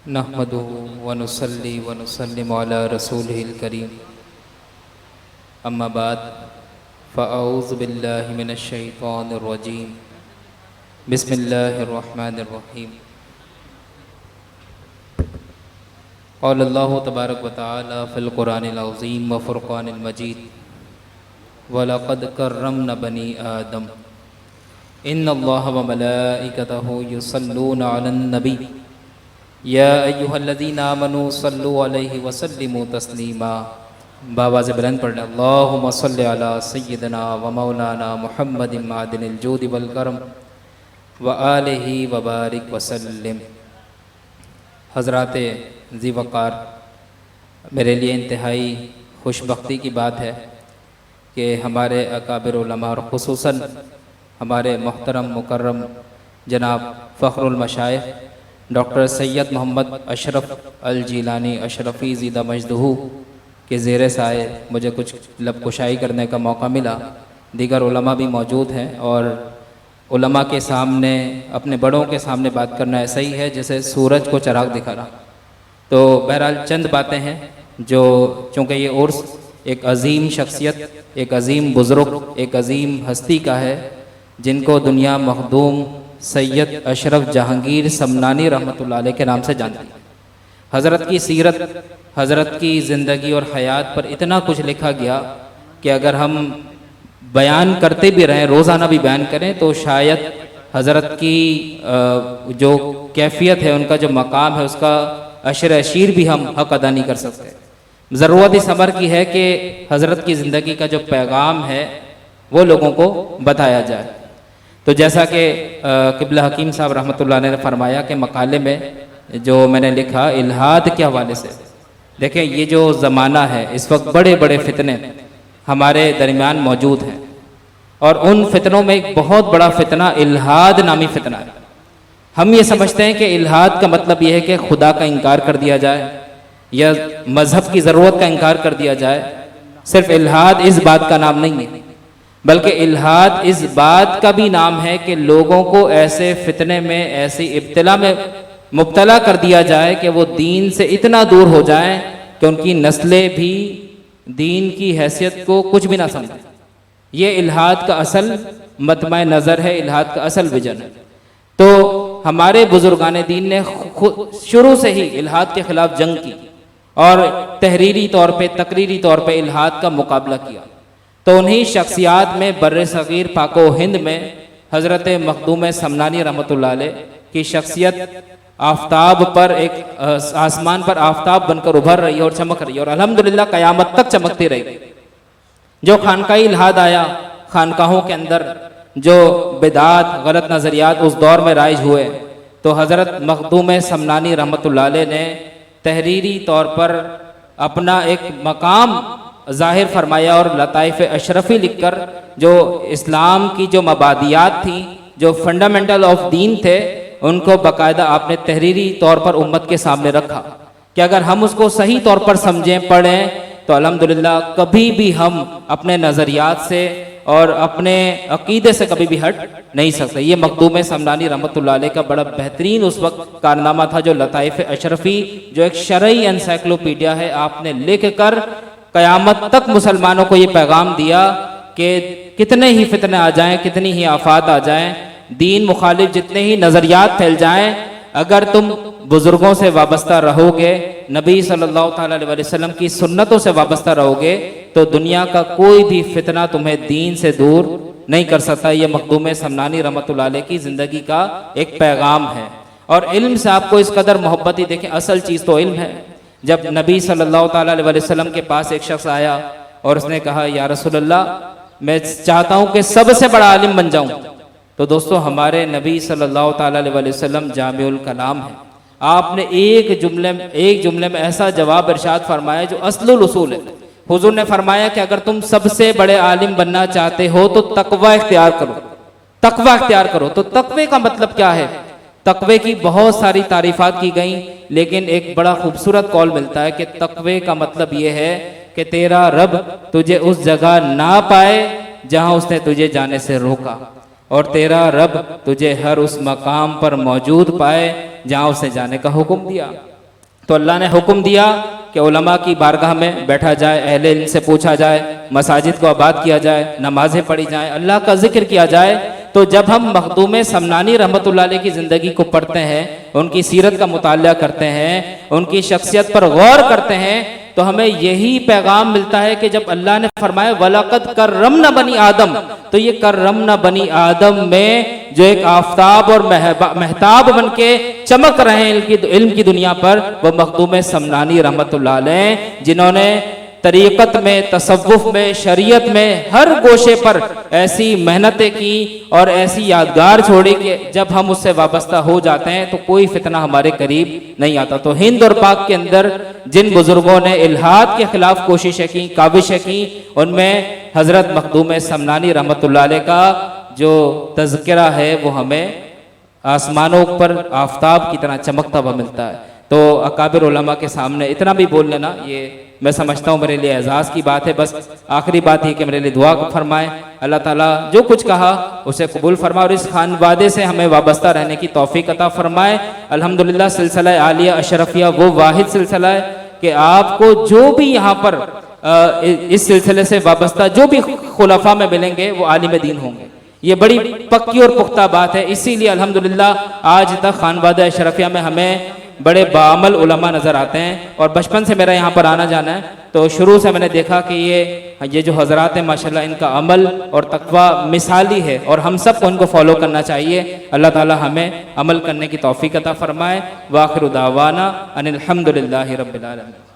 नहमदुहु व नुसल्ली व नुसल्लिमु अला रसूलिहिल करीम। अम्मा बाद फ़अऊज़ु बिल्लाहि मिनश शैतानिर रजीम। बिस्मिल्लाहिर रहमानिर रहीम। क़ाल अल्लाहु तबारक व तआला फ़िल क़ुरानिल अज़ीम व फ़ुरक़ानिल मजीद व लक़द कर्रमना बनी आदम इन्नल्लाह व मलाइकतहु युसल्लूना अलन नबी या अय्युहल्लज़ीना आमनू सल्लु अलैहि व सल्लिमू तस्लीमा। बावाज़ बुलंद पढ़ना अल्लाहुम्मा सल्लि अला सय्यिदना व मौलाना मुहम्मदिन मादिनिल जूदि वल करम व आलिहि व बारिक व सल्लिम। हज़रात ज़ी वक़ार, मेरे लिए इंतहाई खुशबख्ती की बात है कि हमारे अकाबिर उलमा और ख़ुसूसन हमारे मोहतरम मुकर्रम जनाब फ़ख्रुल मशाइख़ डॉक्टर सैयद मोहम्मद अशरफ अल जीलानी अशरफ़ी ज़ीदा मजदहू के ज़ेर साए मुझे कुछ लबकुशाई करने का मौका मिला। दीगर उलमा भी मौजूद हैं और उलमा के सामने, अपने बड़ों के सामने बात करना ऐसा ही है जैसे सूरज को चराग दिखाना। तो बहरहाल चंद बातें हैं जो, चूँकि ये उर्स एक अज़ीम शख्सियत, एक अज़ीम बुज़ुर्ग, एक अज़ीम हस्ती का है जिनको दुनिया मखदूम सैयद अशरफ जहांगीर समनानी रहमतुल्लाह अलैह के नाम से जानती है। हज़रत की सीरत, हज़रत की ज़िंदगी और हयात पर इतना कुछ लिखा गया कि अगर हम बयान करते भी रहें, रोज़ाना भी बयान करें, तो शायद हज़रत की जो कैफियत है, उनका जो मकाम है, उसका अशर अशीर भी हम हक़ अदा नहीं कर सकते। ज़रूरत इस अमर की है कि हज़रत की ज़िंदगी का जो पैगाम है वो लोगों को बताया जाए। तो जैसा कि क़िबला हकीम साहब रहमतुल्लाह ने फरमाया कि मकाले में जो मैंने लिखा इल्हाद के हवाले से, देखें ये जो ज़माना है इस वक्त बड़े बड़े फितने हमारे दरमियान मौजूद हैं और उन फितनों में एक बहुत बड़ा फितना इल्हाद नामी फितना है। हम ये समझते हैं कि इल्हाद का मतलब ये है कि खुदा का इनकार कर दिया जाए या मज़हब की ज़रूरत का इनकार कर दिया जाए। सिर्फ इल्हाद इस बात का नाम नहीं है, बल्कि इल्हाद इस बात का भी नाम है कि लोगों को ऐसे फितने में, ऐसी इब्तिला में मुब्तला कर दिया जाए कि वो दीन से इतना दूर हो जाएं कि उनकी नस्लें भी दीन की हैसियत को कुछ भी ना समझें। ये इल्हाद का असल मतमय नज़र है, इल्हाद का असल विजन है। तो हमारे बुजुर्गान दीन ने शुरू से ही इल्हाद के ख़िलाफ़ जंग की और तहरीरी तौर पर, तकरीरी तौर पर इल्हाद का मुकाबला किया। तो उन्हीं शख्सियात में बर्रे सग़ीर पाको हिंद में हज़रत मखदूम समनानी रहमतुल्लाह अलैह की शख्सियत आफताब पर, एक आसमान पर आफताब बनकर उभर रही है और चमक रही है और अल्हम्दुलिल्लाह क़यामत तक चमकती रहेगी। जो खानकाही इल्हाद आया, खानकाहों के अंदर जो बिदात, गलत नज़रियात उस दौर में राइज हुए, तो हज़रत मखदूम समनानी रहमतुल्लाह अलैह ने तहरीरी तौर पर अपना एक मकाम ज़ाहिर फरमाया और लताइफ़ अशरफ़ी लिखकर जो इस्लाम की जो मबादियात थी, जो फंडामेंटल ऑफ दीन थे, उनको बाकायदा आपने तहरीरी तौर पर उम्मत के सामने रखा कि अगर हम उसको सही तौर पर समझें, पढ़ें, तो अल्हम्दुलिल्लाह कभी भी हम अपने नज़रियात से और अपने अक़ीदे से कभी भी हट नहीं सकते। ये मखदूम समनानी रहमतुल्लाह अलैह का बड़ा बेहतरीन उस वक्त कारनामा था, जो लताइफ़ अशरफ़ी, जो एक शरई एनसाइक्लोपीडिया है, आपने लिख कर क़यामत तक मुसलमानों को ये पैगाम दिया कि कितने ही फितने आ जाएं, कितनी ही आफात आ जाएं, दीन मुखालिफ जितने ही नज़रियात फैल जाएं, अगर तुम बुज़ुर्गों से वाबस्ता रहोगे, नबी सल्लल्लाहु अलैहि वसल्लम की सुन्नतों से वाबस्ता रहोगे, तो दुनिया का कोई भी फितना तुम्हें दीन से दूर नहीं कर सकता। ये मखदूम समनानी रहमतुल्लाह अलैह की ज़िंदगी का एक पैगाम है। और इल्म से आपको इस कदर मोहब्बत ही, देखें असल चीज़ तो इल्म है। जब नबी सल्लल्लाहु अलैहि वसल्लम के पास एक शख्स आया और उसने कहा, या रसूलल्लाह, मैं चाहता हूँ कि सबसे बड़ा आलिम बन जाऊँ, तो दोस्तों हमारे नबी सल्लल्लाहु अलैहि वसल्लम जामिउल कलाम है। आपने एक जुमले में ऐसा जवाब इरशाद फरमाया जो असलुल उसूल है। हुजूर ने फरमाया कि अगर तुम सबसे बड़े आलिम बनना चाहते हो तो तकवा इख्तियार करो, तकवा इख्तियार करो। तो तकवे का मतलब क्या है? तकवे की बहुत सारी तारीफात की गई, लेकिन एक बड़ा खूबसूरत कौल मिलता है कि तकवे का मतलब ये है कि तेरा रब तुझे उस जगह ना पाए जहां उसने तुझे जाने से रोका, और तेरा रब तुझे हर उस मकाम पर मौजूद पाए जहाँ उसे जाने का हुक्म दिया। तो अल्लाह ने हुक्म दिया कि उलमा की बारगाह में बैठा जाए, अहले इल्म से पूछा जाए, मसाजिद को आबाद किया जाए, नमाजें पढ़ी जाएं, अल्लाह का जिक्र किया जाए। तो जब हम मखदूम समनानी रहमतुल्लाह अलैह की ज़िंदगी को पढ़ते हैं, उनकी सीरत का मुताला करते हैं, उनकी शख्सियत पर गौर करते हैं, तो हमें यही पैगाम मिलता है कि जब अल्लाह ने फरमाया वलक़द कर्रमना बनी आदम, तो ये कर्रमना बनी आदम में जो एक आफताब और महताब बन के चमक रहे हैं इल्म की दुनिया पर, वो मखदूम समनानी रहमतुल्लाह अलैह, जिन्होंने तरीक़त में, तसव्वुफ़ में, शरीयत में हर गोशे पर ऐसी मेहनतें की और ऐसी यादगार छोड़ी कि जब हम उससे वाबस्ता हो जाते हैं तो कोई फितना हमारे करीब नहीं आता। तो हिंद और पाक के अंदर जिन बुजुर्गों ने इल्हाद के खिलाफ कोशिशें की, काविशें की, उनमें हज़रत मखदूम समनानी रहमतुल्लाह अलैह का जो तज़किरा है वो हमें आसमानों पर आफताब की तरह चमकता हुआ मिलता है। तो अकाबिर उलमा के सामने इतना भी बोल लेना, ये मैं समझता हूँ मेरे लिए एजाज़ की बात है। बस आखिरी बात ये कि मेरे लिए दुआ फरमाएं, अल्लाह ताला जो कुछ कहा उसे कबूल फरमाए और इस खानवादे से हमें वाबस्ता रहने की तौफीक अता फरमाए। अल्हम्दुलिल्लाह सिलसिला आलिया अशरफिया वो वाहिद सिलसिला है कि आपको जो भी यहाँ पर इस सिलसिले से वाबस्ता जो भी खुलफा में मिलेंगे वो आलिम दीन होंगे। ये बड़ी पक्की और पुख्ता बात है। इसीलिए अल्हम्दुलिल्लाह आज तक खानवादा अशरफिया में हमें बड़े बाअमल उलमा नज़र आते हैं। और बचपन से मेरा यहाँ पर आना जाना है, तो शुरू से मैंने देखा कि ये जो हज़रात हैं माशाल्लाह, इनका अमल और तक़वा मिसाली है और हम सब को उनको फॉलो करना चाहिए। अल्लाह ताला हमें अमल करने की तौफीक अता फरमाए। व आखिर दावाना अनिल हम्दुलिल्लाहि रब्बिल आलमीन।